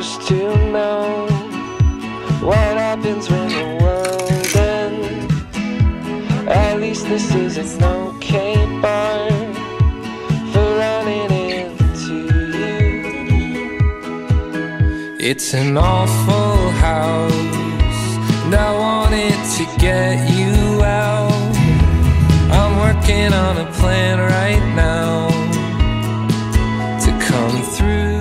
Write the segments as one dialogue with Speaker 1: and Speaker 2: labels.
Speaker 1: used to know what happens when the world ends. At least this is an okay bar for running into you. It's an awful house, and I wanted to get you out. I'm working on a plan right now to come through.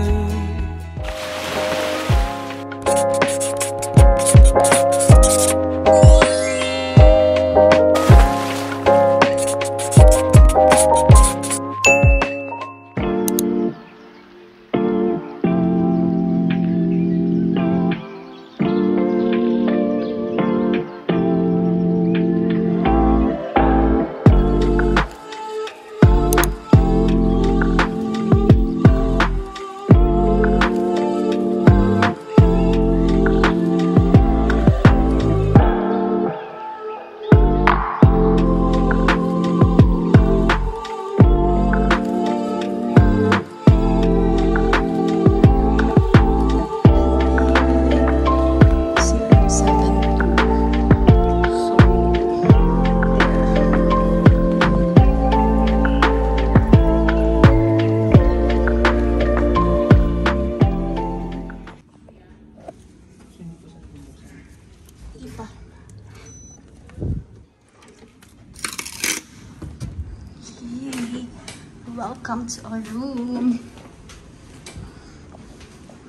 Speaker 2: Welcome to our room.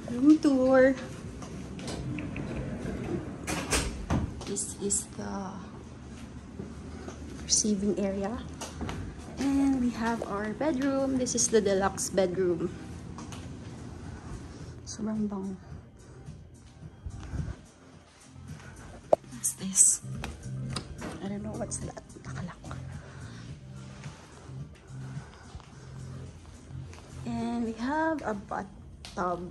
Speaker 2: Room tour. This is the receiving area. And we have our bedroom. This is the deluxe bedroom. Sobrang bango. What's this? I don't know what's that. Nakalak. And we have a bathtub.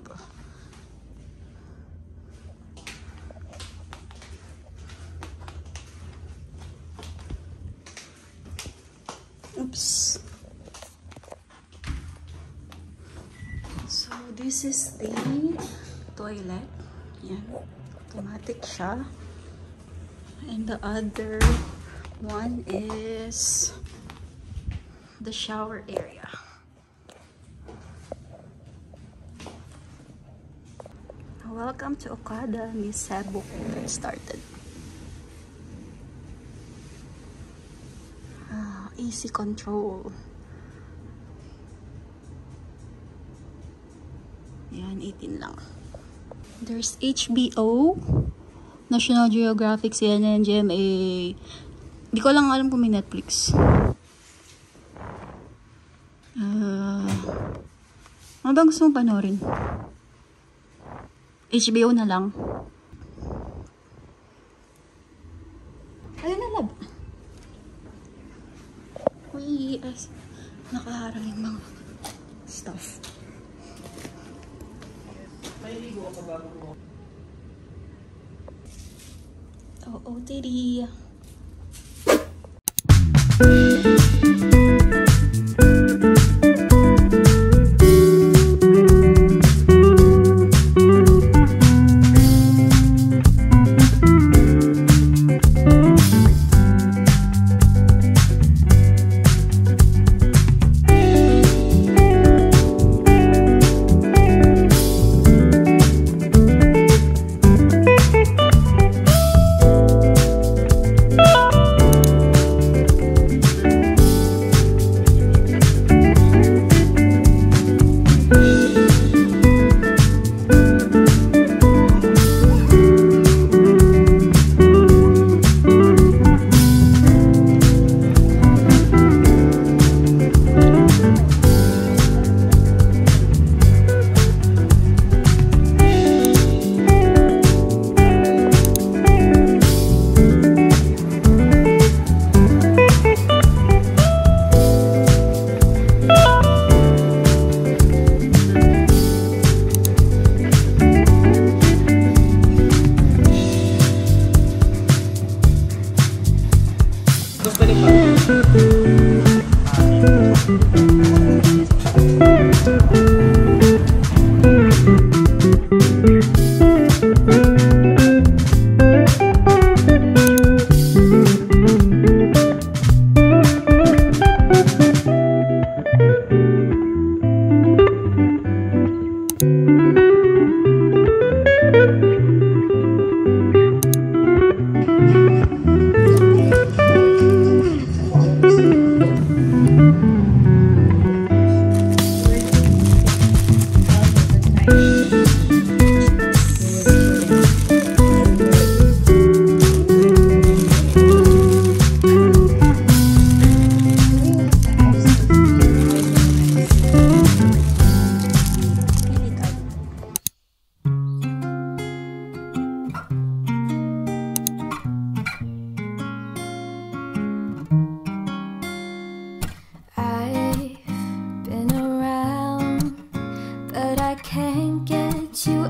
Speaker 2: Oops. So this is the toilet. Yan. Automatic siya. And the other one is the shower area. Welcome to Okada, Miss Cebu. Get started. Easy control. Yan, 18 lang. There's HBO, National Geographic, CNN, GMA. Di ko lang alam kung may Netflix. Ano bang gusto mong panoorin? HBO na lang. Ayun na lab. Uy, nakaharang yung mga stuff. May ligo ka ba? Oo, tiri.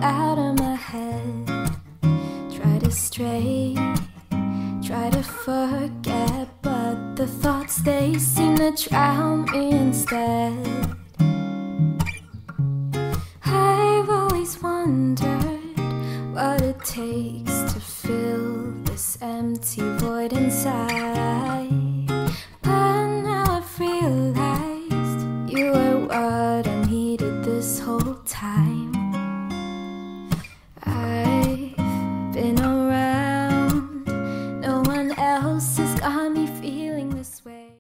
Speaker 3: Out of my head, try to stray, try to forget, but the thoughts, they seem to drown me instead. I've always wondered what it takes to fill this empty void inside, but now I've realized you were what I needed this whole time. Been around, no one else has got me feeling this way.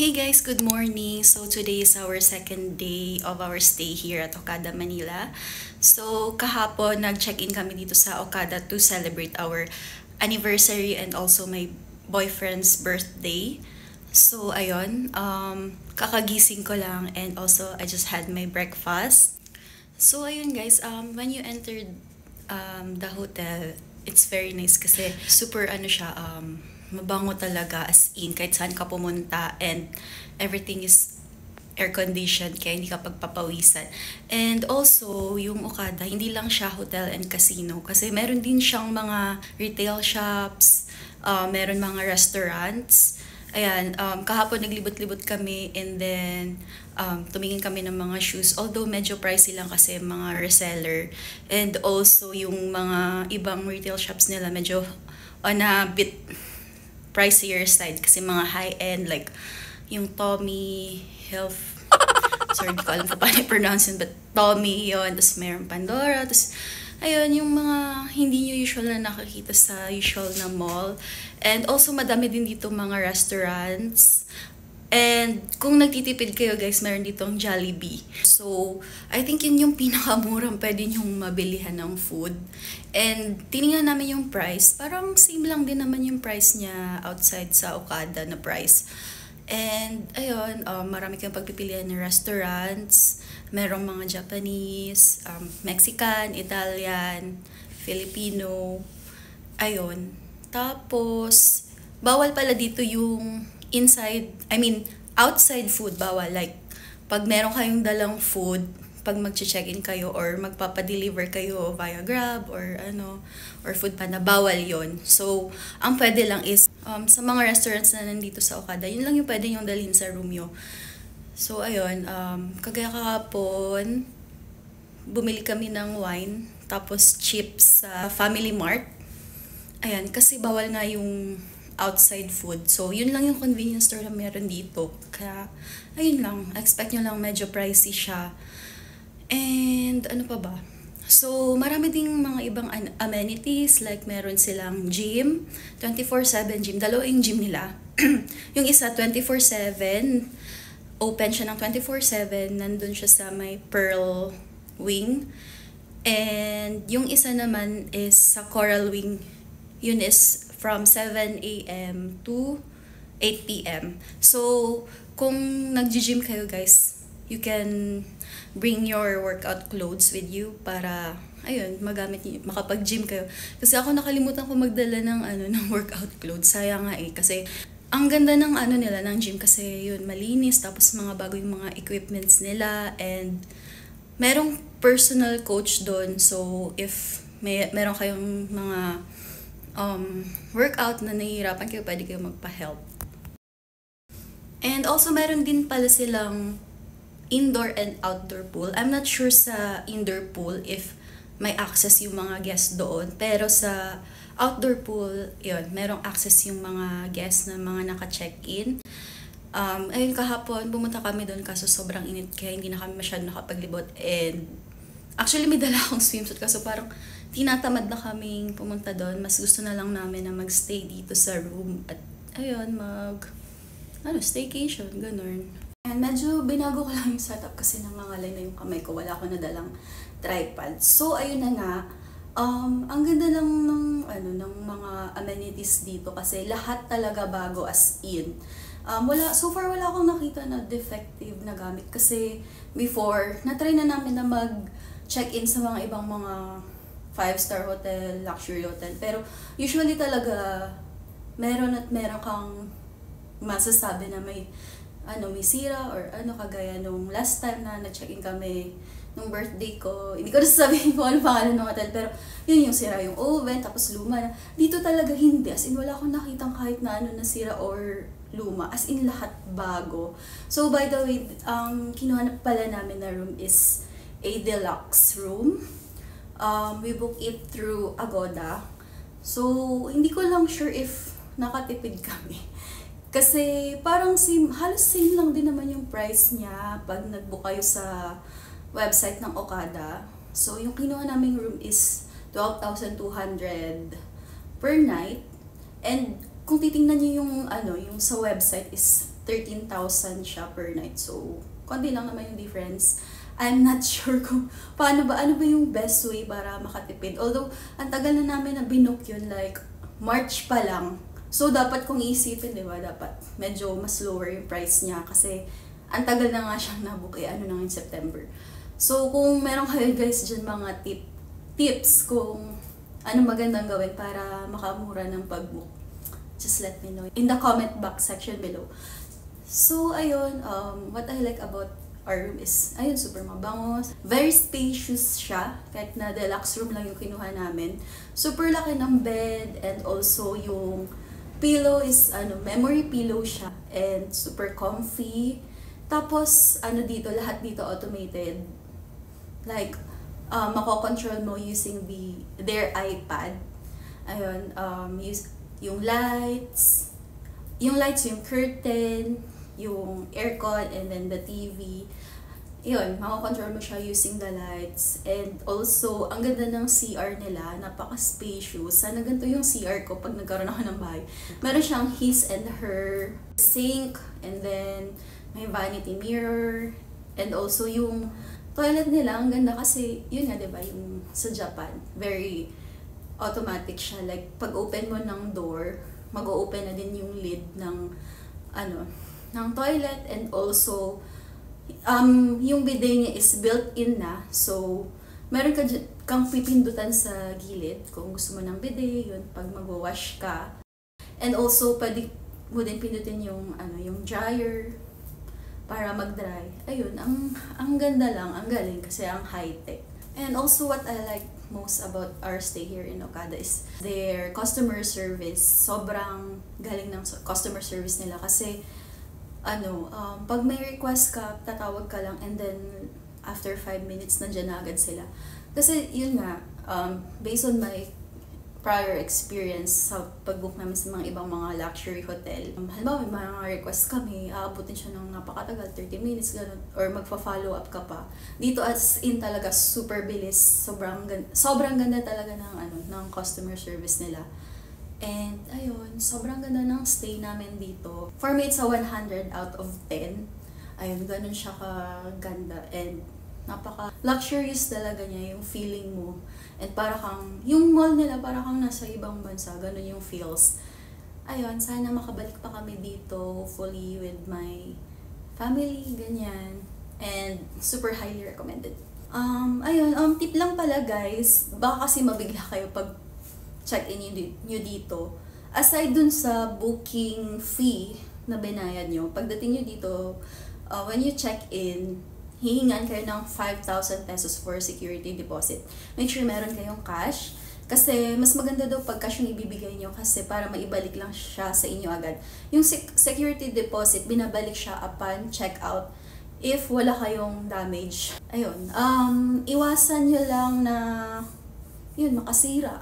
Speaker 2: Hey guys, good morning. So today is our second day of our stay here at Okada, Manila. So kahapon nag-check-in kami dito sa Okada to celebrate our anniversary and also my boyfriend's birthday. So ayun, kakagising ko lang and also I just had my breakfast. So ayun guys, when you entered the hotel, it's very nice kasi super ano siya, mabango talaga as in kahit saan ka pumunta and everything is air-conditioned kaya hindi ka pagpapawisan. And also, yung Okada, hindi lang siya hotel and casino kasi meron din siyang mga retail shops, meron mga restaurants. Ayan, kahapon naglibot-libot kami and then tumingin kami ng mga shoes. Although medyo pricey lang kasi mga reseller. And also yung mga ibang retail shops nila medyo on a bit pricier side kasi mga high-end like yung Tommy Health, sorry, di ko alam kung paano i-pronounce yun, but Tommy yun, tapos mayroong Pandora, tapos ayun, yung mga hindi nyo usual na nakakita sa usual na mall. And also madami din dito mga restaurants. And kung nagtitipid kayo guys, meron ditong Jollibee. So, I think yun yung pinakamurang pwede nyong mabilihan ng food. And tinignan namin yung price. Parang same lang din naman yung price niya outside sa Okada na price. And ayun, marami kang pagpipilian ng restaurants. Merong mga Japanese, Mexican, Italian, Filipino. Ayun. Tapos, bawal pala dito yung outside food, bawal. Like, pag meron kayong dalang food, pag mag-check-in kayo or magpapadeliver kayo via Grab or Foodpanda, bawal yon. So, ang pwede lang is sa mga restaurants na nandito sa Okada, yun lang yung pwede yung dalhin sa room nyo. So, ayun, kagaya kahapon, bumili kami ng wine, tapos chips sa Family Mart. Ayan, kasi bawal nga yung outside food. So, yun lang yung convenience store na meron dito. Kaya, ayun lang, expect nyo lang medyo pricey siya. And ano pa ba? So, marami ding mga ibang amenities, like meron silang gym, 24/7 gym. Dalawa yung gym nila. Yung isa 24/7, open siya ng 24/7, nandun siya sa may Pearl Wing. And yung isa naman is sa Coral Wing. Yun is from 7 a.m. to 8 p.m. So, kung nag-gym kayo guys, you can bring your workout clothes with you para ayun, makapag-gym kayo. Kasi ako nakalimutan ko magdala ng workout clothes. Sayang nga kasi ang ganda ng nila ng gym kasi yun, malinis, tapos mga bago yung mga equipments nila, and merong personal coach doon. So if meron kayong mga workout na nahihirapan kayo, pwede kayo magpa-help. And also meron din pala silang indoor and outdoor pool. I'm not sure sa indoor pool if may access yung mga guests doon. Pero sa outdoor pool, yun, merong access yung mga guests na mga naka-check-in. Ayun, kahapon, pumunta kami doon kaso sobrang init kaya hindi na kami masyado nakapaglibot. And actually, may dala akong swimsuit kaso parang tinatamad na kaming pumunta doon. Mas gusto na lang namin na magstay dito sa room. At ayun, staycation, ganun. And medyo binago ko lang yung setup kasi nangangalay na yung kamay ko. Wala ko na dalang tripod. So, ayun na nga. Ang ganda lang ng mga amenities dito kasi lahat talaga bago as in. So far wala akong nakita na defective na gamit kasi before, na-try na namin na mag-check-in sa mga ibang mga 5-star hotel, luxury hotel. Pero usually talaga meron kang masasabi na may sira or kagaya nung last time na nag-check-in kami nung birthday ko. Hindi ko na sasabihin kung ano pangalan ng hotel, pero yun yung sira yung oven, tapos luma na. Dito talaga hindi. As in, wala akong nakitang kahit na nasira or luma. As in, lahat bago. So, by the way, kinuha na pala namin na room is a deluxe room. We booked it through Agoda. So, hindi ko lang sure if nakatipid kami. Kasi parang halos same lang din naman yung price niya pag nag-book kayo sa website ng Okada. So, yung kinuha naming room is 12,200 per night. And kung titingnan niyo yung sa website is 13,000 siya per night. So, konti lang naman yung difference. I'm not sure kung ano ba yung best way para makatipid. Although, ang tagal na namin na binook yun, like March pa lang. So, dapat kung iisipin, di ba, dapat medyo mas lower yung price niya kasi ang tagal na nga siyang nabook in September. So, kung meron kayo guys dyan mga tips kung ano magandang gawin para makamura ng pag-book, just let me know in the comment box section below. So, ayun, what I like about our room is, ayun, super mabangos. Very spacious siya, kahit na deluxe room lang yung kinuha namin. Super laki ng bed, and also yung pillow is memory pillow siya and super comfy. Tapos lahat dito automated. Like mako-control mo using their iPad. Ayun, yung lights, yung curtain, yung aircon, and then the TV. Yun, mako-control mo siya using the lights. And also, ang ganda ng CR nila, napaka-spacious. Sana ganito yung CR ko pag nagkaroon ako ng bahay. Meron siyang his and her sink, and then may vanity mirror, and also yung toilet nila, ang ganda kasi, yun nga, diba, yung sa Japan, very automatic siya. Like, pag open mo ng door, mag-o-open na din yung lid ng ng toilet, and also yung bidet niya is built-in na. So, meron kang pipindutan sa gilid kung gusto mo ng bidet, yun, pag mag-wash ka. And also, pwede mo din pindutin yung, yung dryer para mag-dry. Ayun, ang ganda lang, ang galing kasi ang high-tech. And also, what I like most about our stay here in Okada is their customer service. Sobrang galing ng customer service nila kasi pag may request ka, tatawag ka lang, and then after 5 minutes nandiyan na agad sila. Kasi yun nga, based on my prior experience sa pag-book namin sa mga ibang mga luxury hotel, halimbawa may mga request kami, aabutin siya ng napakatagal, 30 minutes, gano'n, or magpa-follow up ka pa. Dito as in talaga super bilis, sobrang ganda talaga ng customer service nila. And ayun, sobrang ganda ng stay namin dito. For me, it's a 100 out of 10. Ayun, ganun siya kaganda. And napaka-luxurious talaga niya, yung feeling mo. And yung mall nila, para kang nasa ibang bansa, ganun yung feels. Ayun, sana makabalik pa kami dito, fully with my family, ganyan. And super highly recommended. Tip lang pala guys, baka kasi mabigla kayo pag check-in nyo dito. Aside dun sa booking fee na binayad nyo, pagdating nyo dito, when you check-in, hihingan kayo ng 5,000 pesos for security deposit. Make sure meron kayong cash. Kasi mas maganda daw pag cash yung ibibigay nyo kasi para maibalik lang siya sa inyo agad. Yung security deposit, binabalik siya upon check-out if wala kayong damage. Ayun. Iwasan nyo lang na makasira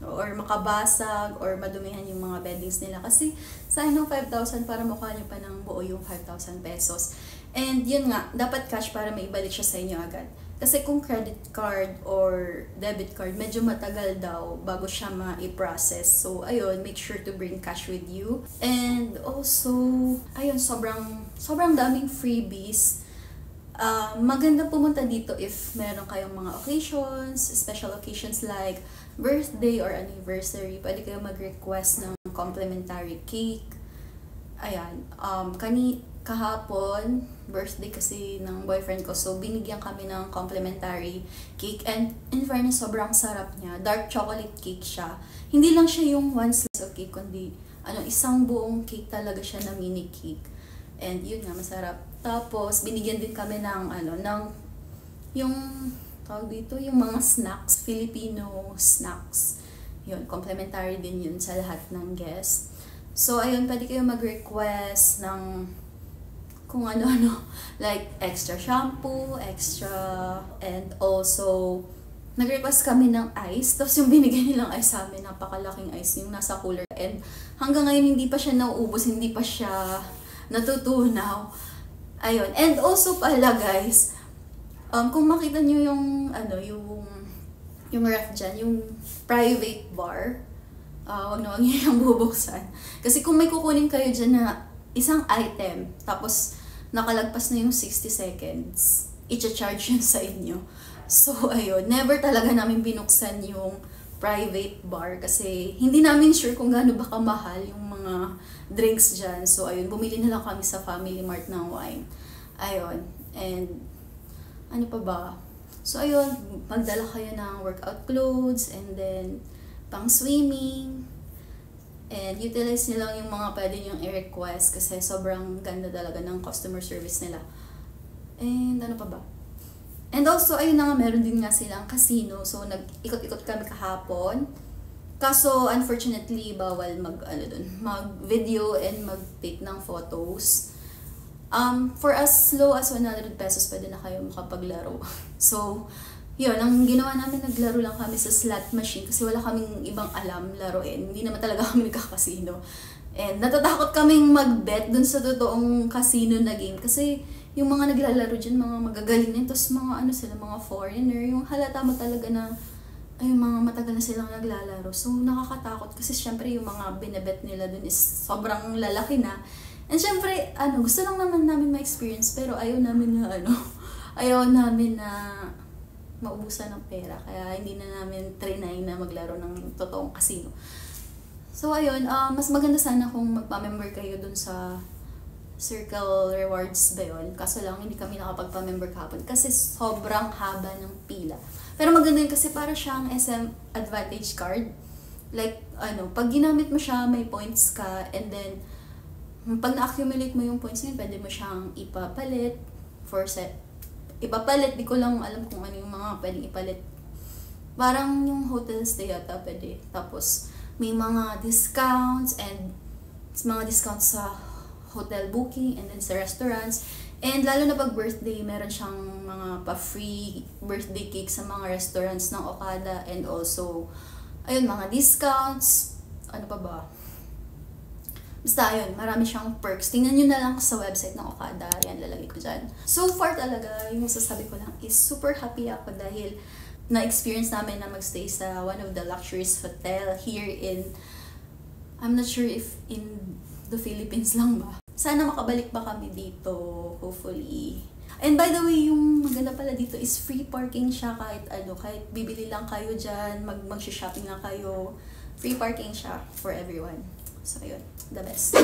Speaker 2: or makabasag or madumihan yung mga beddings nila. Kasi sayang ng 5,000 para makuha nyo pa ng buo yung 5,000 pesos. And yun nga, dapat cash para maibalik siya sa inyo agad. Kasi kung credit card or debit card, medyo matagal daw bago siya ma-i-process. So, ayun, make sure to bring cash with you. And also, ayun, sobrang daming freebies. Maganda pumunta dito if meron kayong mga occasions, special occasions like birthday or anniversary. Pwede kayo mag-request ng complimentary cake. Ayan, kahapon, birthday kasi ng boyfriend ko. So, binigyan kami ng complimentary cake. And in fairness, sobrang sarap niya. Dark chocolate cake siya. Hindi lang siya yung one slice of cake, kundi isang buong cake talaga siya na mini cake. And yun nga, masarap. Tapos, binigyan din kami ng yung mga snacks, Filipino snacks. Yun, complimentary din yun sa lahat ng guests. So, ayun, pwede kayo mag-request ng kung ano-ano, like extra shampoo, and also, nag-request kami ng ice. Tapos yung binigyan nilang ice sa amin, napakalaking ice, yung nasa cooler. And hanggang ngayon, hindi pa siya nauubos, hindi pa siya natutunaw. Ayun. And also pala guys, kung makita nyo yung ref dyan, yung private bar, wag nyo yung bubuksan. Kasi kung may kukunin kayo dyan na isang item, tapos nakalagpas na yung 60 seconds, i-charge yun sa inyo. So, ayun, never talaga namin binuksan yung private bar kasi hindi namin sure kung gaano ba kamahal yung mga drinks dyan. So, ayun, bumili na lang kami sa Family Mart ng wine. Ayun, and ano pa ba? So, ayun, magdala kayo ng workout clothes and then pang swimming. And utilize nyo lang yung mga pwede nyo i-request kasi sobrang ganda talaga ng customer service nila. And ano pa ba? And also, ayun na nga, meron din nga silang casino. So, nag-ikot-ikot kami kahapon. Kaso, unfortunately, bawal mag-video and mag-take ng photos. For as low as 100 pesos, pwede na kayo makapaglaro. So, yun, ang ginawa namin, naglaro lang kami sa slot machine kasi wala kaming ibang alam laruin. Hindi naman talaga kami nagkakasino. And natatakot kaming mag-bet dun sa totoong casino na game kasi yung mga naglalaro dyan, mga magagaling din, tapos mga foreigner, yung halata mo talaga na yung mga matagal na silang naglalaro. So, nakakatakot kasi syempre yung mga binebet nila dun is sobrang lalaki na. And syempre, gusto lang naman namin ma-experience pero ayaw namin na maubusan ng pera. Kaya hindi na namin trinay na maglaro ng totoong casino. So, ayun, mas maganda sana kung magpa-member kayo dun sa Circle Rewards ba yun? Kaso lang, hindi kami nakapagpa-member kahapon kasi sobrang haba ng pila. Pero maganda yun kasi para siyang SM Advantage card. Like, pag ginamit mo siya, may points ka, and then, pag na-accumulate mo yung points niya, pwede mo siyang ipapalit for set. Ipapalit, di ko lang alam kung ano yung mga pwedeng ipalit. Parang yung hotel stay yata pwede. Tapos, may mga discounts and mga discounts sa hotel booking and then sa restaurants. And lalo na pag birthday, meron siyang mga pa-free birthday cake sa mga restaurants ng Okada, and also, ayun, mga discounts. Ano pa ba? Basta ayun, marami siyang perks. Tingnan nyo na lang sa website ng Okada. Yan, lalagay ko dyan. So far talaga, yung sasabi ko lang is super happy ako dahil na-experience namin na magstay sa one of the luxurious hotel here in, I'm not sure if in the Philippines lang ba. Sana makabalik pa kami dito, hopefully. And by the way, yung maganda pala dito is free parking siya kahit kahit bibili lang kayo dyan, mag-shopping lang kayo. Free parking siya for everyone. So, ayun, the best.